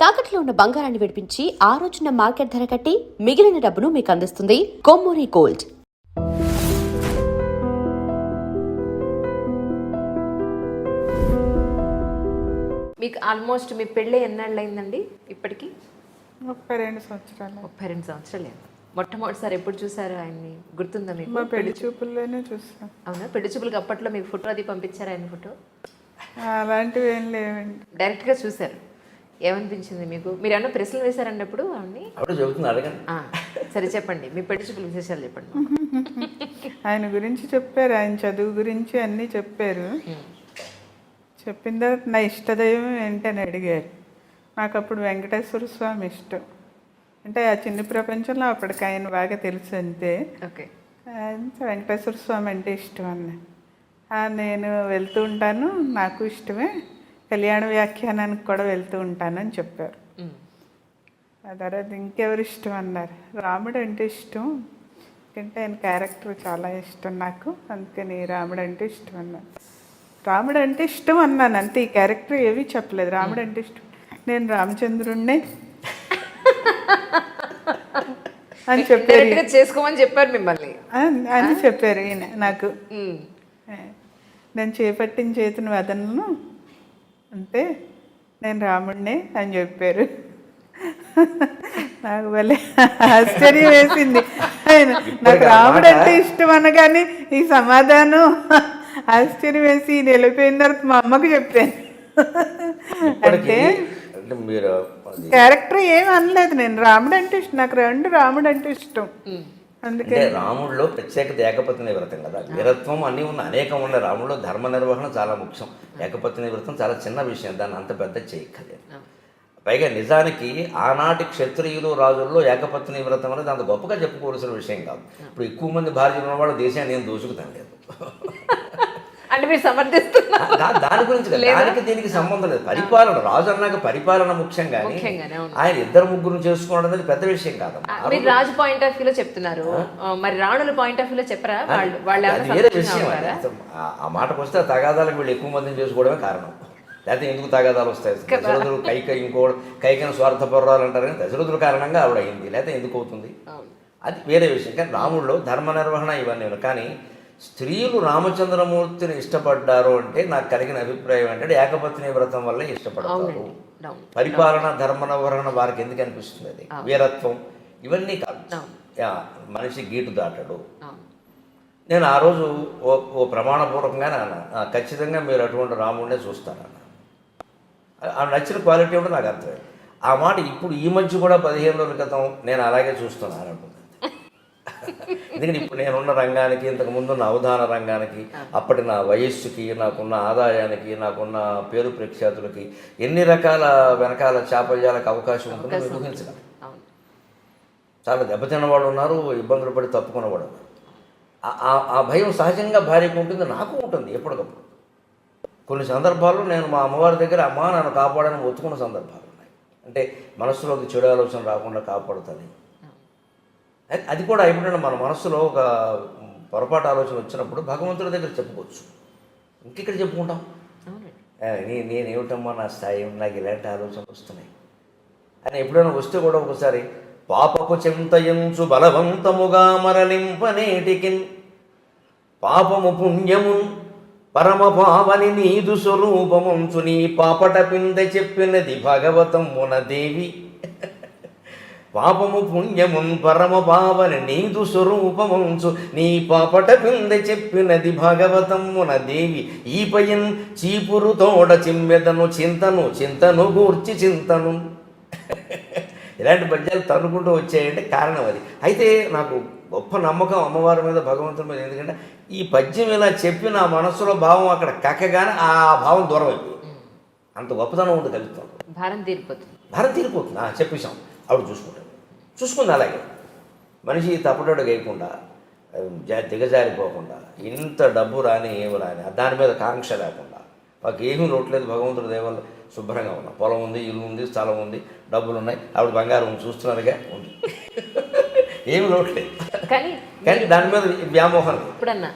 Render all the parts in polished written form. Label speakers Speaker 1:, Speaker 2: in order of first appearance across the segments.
Speaker 1: తాకట్లో ఉన్న బంగారాన్ని విడిపించి ఆ రోజున మార్కెట్ ధర కట్టి మిగిలిన డబ్బును మీకు అందిస్తుంది కొమ్మూరి గోల్డ్.
Speaker 2: మీకు ఆల్మోస్ట్ మీ పెళ్ళి ఎన్నాళ్ళు అయిందండి ఇప్పటికి?
Speaker 3: 32 సంవత్సరాలు.
Speaker 2: 32 సంవత్సరాలు అయింది. మొట్టమొదటిసారి ఎప్పుడు చూసారు ఆయన్ని, గుర్తుందా మీకు?
Speaker 3: మా పెళ్లి చూపుల్లోనే చూసాం.
Speaker 2: అవునా? పెళ్లి చూపులకి అప్పట్లో మీకు ఫోటో అది పంపించారు, ఆయన ఫోటో?
Speaker 3: అలాంటివి ఏం లేవండి.
Speaker 2: డైరెక్ట్గా చూసారు. ఏమనిపించింది మీకు? మీరు ఏమన్నా ప్రశ్నలు వేశారన్నప్పుడు అవన్నీ
Speaker 4: అప్పుడు చెబుతుంది, అడగండి.
Speaker 2: సరే చెప్పండి, మీ పెళ్లి చూపుల విశేషాలు చెప్పండి.
Speaker 3: ఆయన గురించి చెప్పారు, ఆయన చదువు గురించి అన్నీ చెప్పారు. చెప్పిన తర్వాత నా ఇష్టదైవం ఏంటని అడిగారు. నాకు అప్పుడు వెంకటేశ్వర స్వామి ఇష్టం. అంటే ఆ చిన్న ప్రపంచంలో అప్పటికి ఆయన బాగా తెలుసు అంతే.
Speaker 2: ఓకే.
Speaker 3: వెంకటేశ్వర స్వామి అంటే ఇష్టం అన్న. నేను వెళ్తూ ఉంటాను, నాకు ఇష్టమే, కళ్యాణ వ్యాఖ్యానానికి కూడా వెళ్తూ ఉంటాను అని చెప్పారు. ఆ తర్వాత ఇంకెవరు ఇష్టం అన్నారు. రాముడు అంటే ఇష్టం, ఎందుకంటే ఆయన క్యారెక్టర్ చాలా ఇష్టం నాకు, అందుకని రాముడు అంటే ఇష్టం అన్నాను. రాముడు అంటే ఇష్టం అన్నాను అంతే, ఈ క్యారెక్టర్ ఏమీ చెప్పలేదు. రాముడు అంటే ఇష్టం, నేను రామచంద్రుణ్ణే అని చెప్పారు.
Speaker 2: చేసుకోమని చెప్పారు మిమ్మల్ని
Speaker 3: అని చెప్పారు ఈయన నాకు. నేను చేపట్టిన చేతిని వదలను అంటే నేను రాముడినే అని చెప్పారు. నాకు భలే ఆశ్చర్యం వేసింది. ఆయన నాకు రాముడు అంటే ఇష్టం అనగానే ఈ సమాధానం ఆశ్చర్యం వేసి వెళ్ళిపోయిన తర్వాత మా అమ్మకు చెప్పాను. అంటే క్యారెక్టర్ ఏమి అనలేదు, నేను రాముడు అంటే ఇష్టం, నాకు రాముడు అంటే ఇష్టం.
Speaker 4: అందుకే రాముడిలో ప్రత్యేకత ఏకపత్ని వ్రతం కదా. వీరత్వం అన్నీ ఉన్న అనేకం ఉన్న రాముడిలో ధర్మ నిర్వహణ చాలా ముఖ్యం. ఏకపత్ని వ్రతం చాలా చిన్న విషయం, దాన్ని అంత పెద్ద చేయక్కర్లేదు. పైగా నిజానికి ఆనాటి క్షత్రియులు రాజుల్లో ఏకపత్ని వ్రతం అనేది అంత గొప్పగా చెప్పుకోవాల్సిన విషయం కాదు. ఇప్పుడు ఎక్కువ మంది భార్యలు ఉన్నవాళ్ళు దేశాన్ని నేను దోచుకుతాను లేదు
Speaker 2: అంటే మీరు సమర్థిస్తున్నారు.
Speaker 4: దాని గురించి దానికి దీనికి సంబంధం లేదు. పరిపాలన, రాజు అన్నాక పరిపాలన ముఖ్యం, కానీ ఆయన ఇద్దరు ముగ్గురు చేసుకోవడం అనేది పెద్ద విషయం కాదు.
Speaker 2: మీరు రాజు పాయింట్ ఆఫ్ వ్యూలో చెప్తున్నారు, మరి రాణుల పాయింట్ ఆఫ్ వ్యూలో చెప్పరా?
Speaker 4: వేరే విషయం. ఆ మాటకు వస్తే తగాదాలకు వీళ్ళు ఎక్కువ మందిని చేసుకోవడమే కారణం. లేకపోతే ఎందుకు తగాదాలు వస్తాయి? దశరథుడు కైకైన స్వార్థపరురాలు అంటారు, కానీ దశరథుల కారణంగా ఆవిడ అయింది, లేకపోతే ఎందుకు అవుతుంది? అది వేరే విషయం. కానీ రాముడిలో ధర్మ నిర్వహణ ఇవన్నీ. కానీ స్త్రీలు రామచంద్రమూర్తిని ఇష్టపడ్డారు అంటే నాకు కలిగిన అభిప్రాయం ఏంటంటే ఏకపత్ని వ్రతం వల్లే ఇష్టపడతారు. పరిపాలన, ధర్మ నిర్వహణ వారికి ఎందుకు అనిపిస్తుంది? అది వీరత్వం ఇవన్నీ కాదు. మనిషి గీటు దాటడు. నేను ఆ రోజు ఓ ప్రమాణపూర్వకంగానే అన్నా, ఖచ్చితంగా మీరు అటువంటి రాముడినే చూస్తారన్న. ఆ నచ్చిన క్వాలిటీ ఉంటే నాకు అర్థమైంది. ఆ మాట ఇప్పుడు ఈ మధ్య కూడా 15 రోజుల క్రితం నేను అలాగే చూస్తున్నాను అనుకుంటుంది. ఎందుకంటే ఇప్పుడు నేనున్న రంగానికి, ఇంతకుముందున్న అవధాన రంగానికి, అప్పటి నా వయస్సుకి, నాకున్న ఆదాయానికి, నాకున్న పేరు ప్రఖ్యాతులకి ఎన్ని రకాల వెనకాల చాపయ్యాలకు అవకాశం ఉంటుందో ఊహించడం. చాలా దెబ్బతిన్న వాళ్ళు ఉన్నారు, ఇబ్బందులు పడి తప్పుకున్నవాడు ఉన్నారు. ఆ భయం సహజంగా భార్యకు ఉంటుంది, నాకు ఉంటుంది ఎప్పటికప్పుడు. కొన్ని సందర్భాల్లో నేను మా అమ్మవారి దగ్గర అమ్మ నన్ను కాపాడని ఒత్తుకున్న సందర్భాలు ఉన్నాయి. అంటే మనస్సులోకి చెడు ఆలోచన రాకుండా కాపాడుతుంది. అది కూడా ఎప్పుడైనా మన మనస్సులో ఒక పొరపాటు ఆలోచన వచ్చినప్పుడు భగవంతుడి దగ్గర చెప్పుకోవచ్చు. ఇంకెక్కడ చెప్పుకుంటాం? నేనేమిటమ్మా నా స్థాయి, నాకు ఇలాంటి ఆలోచనలు వస్తున్నాయి అని ఎప్పుడైనా వస్తే కూడా ఒకసారి పాపపు చింతయంచు బలవంతముగా మరలింపనేటికిన్ పాపము పుణ్యము పరమ పావని నీదు స్వరూపముంచు నీ పాపట పింద చెప్పినది భగవతమున దేవి. పాపము పుణ్యమున్ పరమ పావని నీదు స్వరూపముంచు నీ పాపట పింద చెప్పినది భగవతమున దేవి. ఈపయన్ చీపురు తోడ చిమ్మెదను చింతను చింతను గూర్చి చింతను. ఇలాంటి పద్యాలు తన్నుకుంటూ వచ్చాయంటే కారణం అది. అయితే నాకు గొప్ప నమ్మకం అమ్మవారి మీద, భగవంతుడి మీద. ఎందుకంటే ఈ పద్యం ఇలా చెప్పి నా మనస్సులో భావం అక్కడ కక్కగానే ఆ భావం దూరం అయిపోయింది. అంత గొప్పతనం ఉంది కలుగుతాం.
Speaker 2: భారం తీరిపోతుంది.
Speaker 4: చెప్పేశాం. ఆవిడ చూసుకుంది అలాగే. మనిషి తప్పటోడు వేయకుండా, దిగజారిపోకుండా, ఇంత డబ్బు రాని ఏమి రాని, దాని మీద కాంక్ష లేకుండా, మాకు ఏమీ లోట్లేదు, భగవంతుడి దయవల్ల శుభ్రంగా ఉన్నా. పొలం ఉంది, ఇల్లు ఉంది, స్థలం ఉంది, డబ్బులు ఉన్నాయి, ఆవిడ బంగారం చూస్తున్నారుగా ఉంది, ఏమి లోట్లేదు. కానీ దాని మీద వ్యామోహం.
Speaker 2: ఇప్పుడన్నా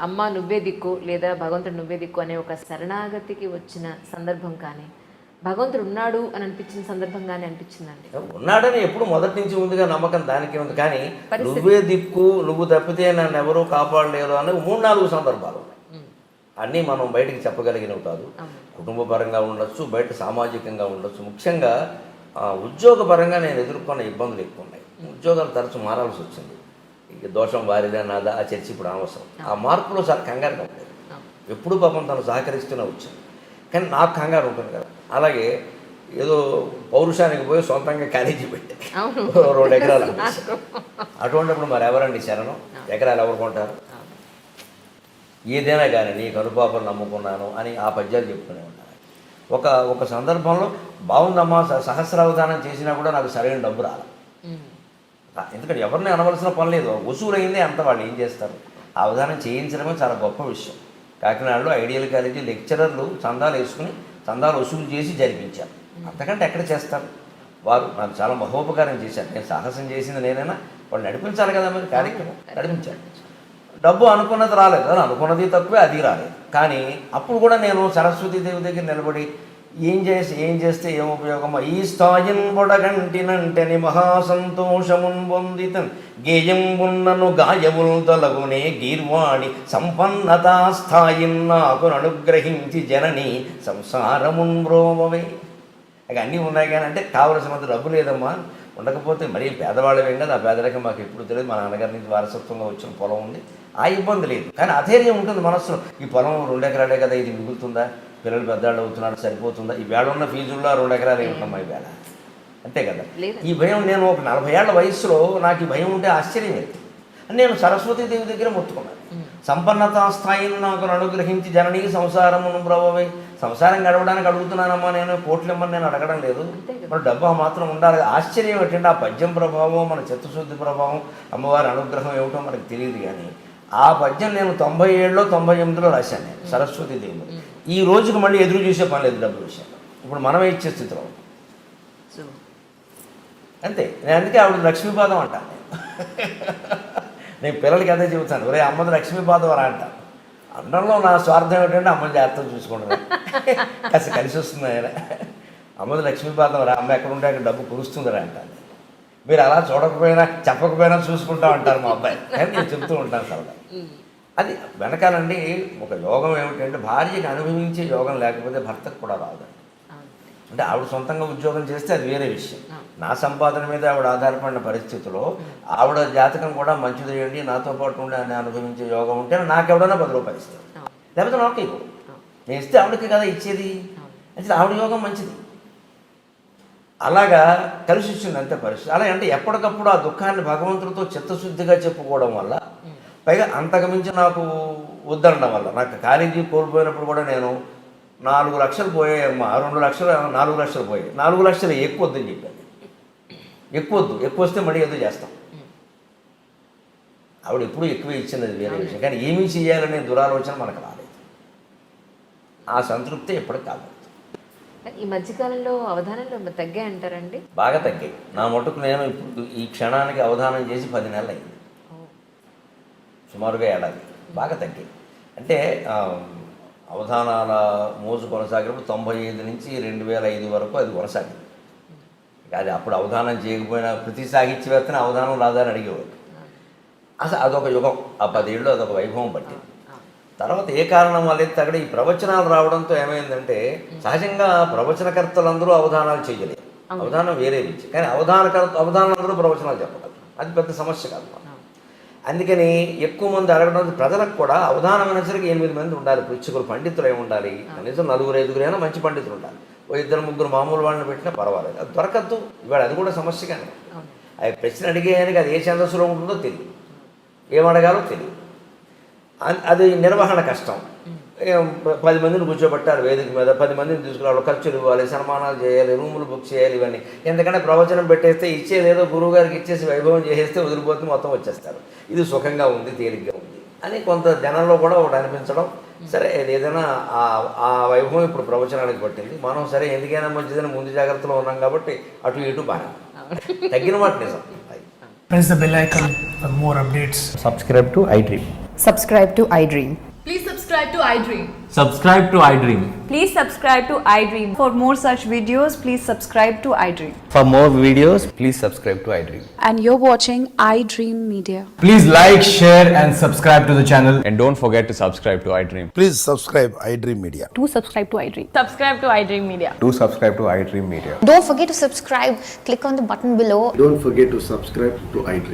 Speaker 2: అమ్మ నువ్వే దిక్కు లేదా భగవంతుడు నువ్వే దిక్కు అనే ఒక శరణాగతికి వచ్చిన సందర్భం కానీ, భగవంతుడు ఉన్నాడు అని అనిపించిన సందర్భంగానే అనిపించిందండి.
Speaker 4: ఉన్నాడని ఎప్పుడు మొదటి నుంచి ఉందిగా నమ్మకం, దానికి ఉంది. కానీ నువ్వే దిక్కు, నువ్వు తప్పితే నన్ను ఎవరూ కాపాడలేరు అని 3-4 సందర్భాలు ఉన్నాయి. అన్నీ మనం బయటికి చెప్పగలిగినవి కాదు. కుటుంబ పరంగా ఉండొచ్చు, బయట సామాజికంగా ఉండొచ్చు. ముఖ్యంగా ఉద్యోగపరంగా నేను ఎదుర్కొన్న ఇబ్బందులు ఎక్కువ ఉన్నాయి. ఉద్యోగాలు తరచు మారాల్సి వచ్చింది. ఇక దోషం వారిదే నాదా ఆ చర్చ ఇప్పుడు అనవసరం. ఆ మార్పులో చాలా కంగారుగా ఉండేది. ఎప్పుడు పాపం తను సహకరిస్తూనే వచ్చింది, కానీ నాకు కంగారు ఉంటుంది కదా. అలాగే ఏదో పౌరుషానికి పోయి సొంతంగా కాలేజీ పెట్టే 2 ఎకరాలు అటువంటిప్పుడు మరి ఎవరండి శరణం? ఎకరాలు ఎవరు కొంటారు? ఏదైనా కానీ నీ కనుపాపలు నమ్ముకున్నాను అని ఆ పద్యాలు చెప్తూనే ఉంటాను. ఒక సందర్భంలో బాగుందమ్మా సహస్రావధానం చేసినా కూడా నాకు సరైన డబ్బు రాలి. ఎందుకంటే ఎవరిని అనవలసిన పని లేదు, వసూలైందే అంత. వాళ్ళు ఏం చేస్తారు? ఆ అవధానం చేయించడమే చాలా గొప్ప విషయం. కాకినాడలో ఐడియల్ కాలేజీ లెక్చరర్లు చందాలు వేసుకుని చందాలు వసూలు చేసి జరిపించారు. అంతకంటే ఎక్కడ చేస్తారు? వారు నాకు చాలా మహోపకారం చేశారు. నేను సాహసం చేసింది నేనైనా వాళ్ళు నడిపించాలి కదా, మరి కార్యక్రమం నడిపించాలి. డబ్బు అనుకున్నది రాలేదు, అనుకున్నది తక్కువే, అది రాలేదు. కానీ అప్పుడు కూడా నేను సరస్వతీదేవి దగ్గర నిలబడి ఏం చేస్తే ఏం ఉపయోగమా? ఈ స్థాయిన్ బొడగంటినంటని మహాసంతోషమున్ పొందితన్ గేయంబున్నను గాయముల్ తొలగునే గీర్వాణి సంపన్నతా స్థాయిన్ నాకు అనుగ్రహించి జనని సంసారమున్ బ్రోమవే. ఇక అన్నీ ఉన్నాయి కానీ అంటే కావలసినంత డబ్బు లేదమ్మా. ఉండకపోతే మరీ పేదవాళ్ళమేం కదా, ఆ పేదరికం మాకు ఎప్పుడు తెలియదు. మా నాన్నగారి నుంచి వారసత్వంగా వచ్చిన పొలం ఉంది, ఆ ఇబ్బంది లేదు. కానీ అధైర్యం ఉంటుంది మనసులో. ఈ పొలం 2 ఎకరాలే కదా, ఇది మిగులుతుందా? పిల్లలు పెద్దవాళ్ళు అవుతున్నాడు, సరిపోతుందా? ఈ వేళ ఉన్న ఫీజుల్లో 2 ఎకరాలు ఏమిటమ్మా ఈ వేళ? అంతే కదా. ఈ భయం నేను ఒక 40 ఏళ్ల వయసులో నాకు ఈ భయం ఉంటే ఆశ్చర్యం లేదు. నేను సరస్వతీదేవి దగ్గర మొత్తుకున్నాను. సంపన్నతా స్థాయిని నాకు అనుగ్రహించి జననీ సంసారమును బ్రవవే. సంసారం గడవడానికి అడుగుతున్నానమ్మా, నేను కోట్లు ఇమ్మని నేను అడగడం లేదు. మరి డబ్బు మాత్రం ఉండాలి. ఆశ్చర్యం ఏంటంటే ఆ పద్యం ప్రభావం, మన చిత్తశుద్ధి ప్రభావం, అమ్మవారి అనుగ్రహం ఏమిటో మనకు తెలియదు. కానీ ఆ పద్యం నేను 97లో 98లో రాశాను నేను సరస్వతీదేవి. ఈ రోజుకి మళ్ళీ ఎదురు చూసే పని లేదు డబ్బు విషయంలో. ఇప్పుడు మనమే ఇచ్చే స్థితిలో అంతే. నేను అందుకే ఆవిడ లక్ష్మీపాదం అంటాను. నేను పిల్లలకి అదే చెబుతాను, ఒరే అమ్మది లక్ష్మీపాదం రా అంటాను. అందరిలో నా స్వార్థం ఏంటంటే అమ్మని జాగ్రత్తగా చూసుకుంటాను, కాస్త కలిసి వస్తుంది ఆయన. అమ్మది లక్ష్మీపాదం రా, అమ్మ ఎక్కడ ఉంటే అక్కడ డబ్బు కురుస్తుందిరా అంటాను. మీరు అలా చూడకపోయినా చెప్పకపోయినా చూసుకుంటా ఉంటారు మా అబ్బాయి, కానీ నేను చెప్తూ ఉంటాను సరదా. అది వెనకాలండి ఒక యోగం ఏమిటంటే భార్యకి అనుభవించే యోగం లేకపోతే భర్తకు కూడా రాదు. అంటే ఆవిడ సొంతంగా ఉద్యోగం చేస్తే అది వేరే విషయం. నా సంపాదన మీద ఆవిడ ఆధారపడిన పరిస్థితిలో ఆవిడ జాతకం కూడా మంచిది ఏంటి, నాతో పాటు ఉండి అని అనుభవించే యోగం ఉంటే నాకెవడన్నా 10 రూపాయలు ఇస్తాను, లేకపోతే నాకు ఇవ్వడు. నేను ఇస్తే ఆవిడకి కదా ఇచ్చేది. అంటే ఆవిడ యోగం మంచిది. అలాగా కలిసి వచ్చింది అంతే పరిస్థితి. అలా అంటే ఎప్పటికప్పుడు ఆ దుఃఖాన్ని భగవంతుడితో చిత్తశుద్ధిగా చెప్పుకోవడం వల్ల, పైగా అంతకుమించి నాకు వద్దనడం వల్ల, నాకు కాలేజీ కోల్పోయినప్పుడు కూడా నేను 4 లక్షలు పోయాయమ్మా, 2 లక్షలు 4 లక్షలు పోయాయి. 4 లక్షలు ఎక్కువ వద్దని చెప్పాను. ఎక్కువ వస్తే మళ్ళీ ఏదో చేస్తాం. ఆవిడ ఎప్పుడు ఎక్కువ ఇచ్చింది, అది వేరే విషయం. కానీ ఏమీ చేయాలనే దురాలోచన మనకు రాలేదు. ఆ సంతృప్తి ఎప్పటికి కాదు.
Speaker 2: ఈ మధ్యకాలంలో అవధానంలో తగ్గాయి అంటారండి? బాగా
Speaker 4: తగ్గాయి. నా మటుకు నేను ఇప్పుడు ఈ క్షణానికి అవధానం చేసి 10 నెలలు అయింది, సుమారుగా ఏడాది. బాగా తగ్గాయి. అంటే అవధానాల మోజు కొనసాగినప్పుడు 95 నుంచి 2005 వరకు అది కొనసాగింది. అది అప్పుడు అవధానం చేయకపోయినా ప్రతి సాహిత్యవేత్తని అవధానం రాదని అడిగేవాడు. అసలు అదొక యుగం. ఆ 10 ఏళ్ళు అదొక వైభవం పట్టింది. తర్వాత ఏ కారణం వల్ల అక్కడ ఈ ప్రవచనాలు రావడంతో ఏమైందంటే, సహజంగా ప్రవచనకర్తలందరూ అవధానాలు చేయలేరు, అవధానం వేరే విషయం. కానీ అవధానాలందరూ ప్రవచనాలు చెప్పగలరు, అది పెద్ద సమస్య కాదు. అందుకని ఎక్కువ మంది అడగడం, ప్రజలకు కూడా అవధానం అనేసరికి 8 మంది ఉండాలి, పృచ్ఛకులు, పండితులు ఏమి ఉండాలి, కనీసం 4-5 అయినా మంచి పండితులు ఉండాలి. 2-3 మామూలు వాళ్ళని పెట్టినా పర్వాలేదు, అది దొరకద్దు. ఇవాళ అది కూడా సమస్య. కానీ అది ప్రశ్న అడిగేయానికి అది ఏ ఛందస్సులో ఉంటుందో తెలియదు, ఏమడగాలో తెలియదు. అది నిర్వహణ కష్టం. 10 మందిని కూర్చోబెట్టాలి వేదిక మీద, 10 మందిని తీసుకురావాలి, ఖర్చులు ఇవ్వాలి, సన్మానాలు చేయాలి, రూములు బుక్ చేయాలి, ఇవన్నీ. ఎందుకంటే ప్రవచనం పెట్టేస్తే ఇచ్చేదేదో గురువు గారికి ఇచ్చేసి వైభవం చేసేస్తే వదిలిపోతే మొత్తం వచ్చేస్తారు. ఇది సుఖంగా ఉంది, తేలిగ్గా ఉంది అని కొంత జనంలో కూడా ఒకటి అనిపించడం. సరే ఏదైనా ఆ వైభవం ఇప్పుడు ప్రవచనానికి పట్టింది. మనం సరే ఎందుకైనా మంచిదని ముందు జాగ్రత్తలో ఉన్నాం కాబట్టి అటు ఇటు బాగా తగ్గిన మాట నిజం.
Speaker 5: Press the bell icon for more updates.
Speaker 4: Subscribe to iDream.
Speaker 6: Subscribe to iDream.
Speaker 5: Please subscribe to iDream.
Speaker 6: Subscribe to iDream.
Speaker 7: Please subscribe to iDream. For more such videos, please subscribe to iDream.
Speaker 8: For more videos, please subscribe to iDream.
Speaker 9: And you're watching iDream Media.
Speaker 6: Please like, share, and subscribe to the channel.
Speaker 8: And don't forget to subscribe to iDream.
Speaker 10: Please subscribe iDream Media.
Speaker 9: Do subscribe to iDream.
Speaker 7: Subscribe to iDream Media.
Speaker 8: Do subscribe to iDream Media.
Speaker 11: Don't forget to subscribe. Click on the button below.
Speaker 10: Don't forget to subscribe to iDream.